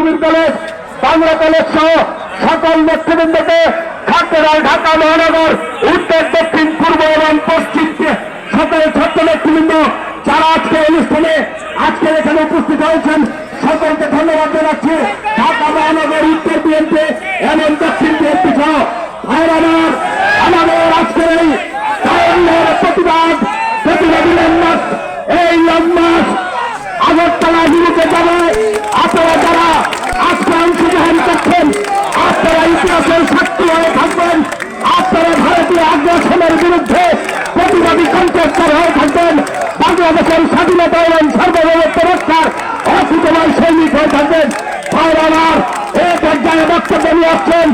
শিবির দলের বাংলা দলের সহ সকল নেতৃবৃন্দকে খাদ্যরায় ঢাকা মহানগর উত্তর দক্ষিণ পূর্ব এবং পশ্চিম সকল ছাত্র নেতৃবৃন্দ যারা আজকে অনুষ্ঠানে আজকে এখানে উপস্থিত হয়েছেন সকলকে ধন্যবাদ জানাচ্ছি। ঢাকা মহানগর উত্তর বিএনপি এবং দক্ষিণ বিএনপি সহ আমাদের আজকের এই প্রতিবাদী লম্বাস এই লম্বাস আগরতলা অভিমুখে যাবে। আপনারা যারা আজকে অংশগ্রহণ করছেন আপনারা ইতিহাসের সাক্ষী হয়ে থাকবেন। আপনারা ভারতীয় আগ্রাসনের বিরুদ্ধে প্রতিবাদী কণ্ঠস্বর হয়ে থাকবেন। বাংলাদেশের স্বাধীনতা এবং সার্বভৌমত্ব রক্ষার অকুতময় সৈনিক হয়ে থাকবেন। আমার এই পর্যায়ে বক্তব্য নিয়ে আসছেন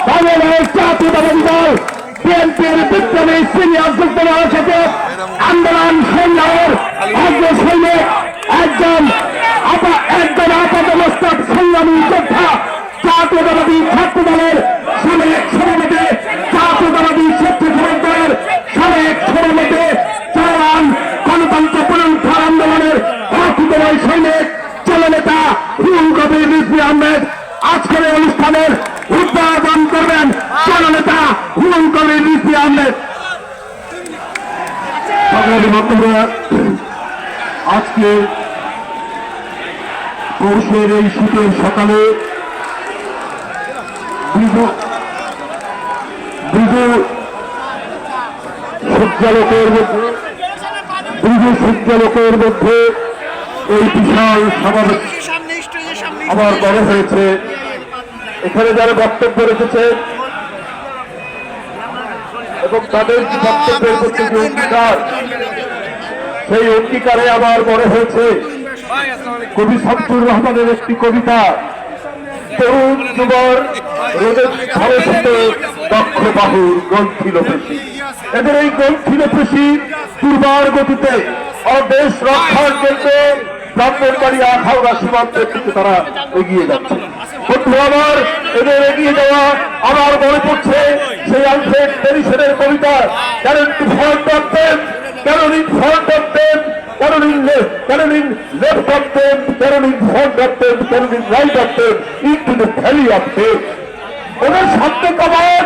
বাংলাদেশ জাতীয়তাবাদী দল বিএনপির বিপ্লবী সিনিয়র যুগ্ম মহাসচিব আন্দোলন সংগ্রামের অগ্রসৈনিক একজন আপাতমস্তক সংগ্রামী যোদ্ধা জাতীয়তাবাদী ছাত্র দলের সাবেক সভাপতি জাতীয়তাবাদী স্বেচ্ছাসেবক দলের সাবেক সভাপতি চলমান গণতন্ত্র পুনরুদ্ধার আন্দোলনের অকুতময় সৈনিক জননেতা হুল কবির রিজভী আহমেদ আজকের এই অনুষ্ঠানের উদ্বোধন করবেন। জননেতা হুল কবির রিজভী আহমেদ। আজকে পৌষের এই শীতের সকালে সূর্যালোকের মধ্যে এই বিশাল সমাবেশ আমার মনে হয়েছে এখানে যারা বক্তব্য রেখেছে এবং তাদের বক্তব্যের প্রতি যে অঙ্গীকার সেই অঙ্গীকারে আমার মনে হয়েছে কবি শামসুর রহমানের একটি কবিতা তরুণ যুবর রোদের ধরস্থিত দক্ষ বাহুর গ্রন্থিল পেশি। এদের এই গ্রন্থিল পেশি দুর্বার গতিতে দেশ রক্ষার জন্য ব্রাহ্মণবাড়িয়া হাওড়া সীমান্তের দিকে তারা এগিয়ে যাচ্ছে। বন্ধু আমার এদের এগিয়ে যাওয়া আমার মনে পড়ছে সেই আলফ্রেড টেনিসনের কবিতা cannon in front of them, cannon in front of them, cannon in left of them, cannon in front of them, cannon in right of them, into the valley of them. ওদের সামনে কমান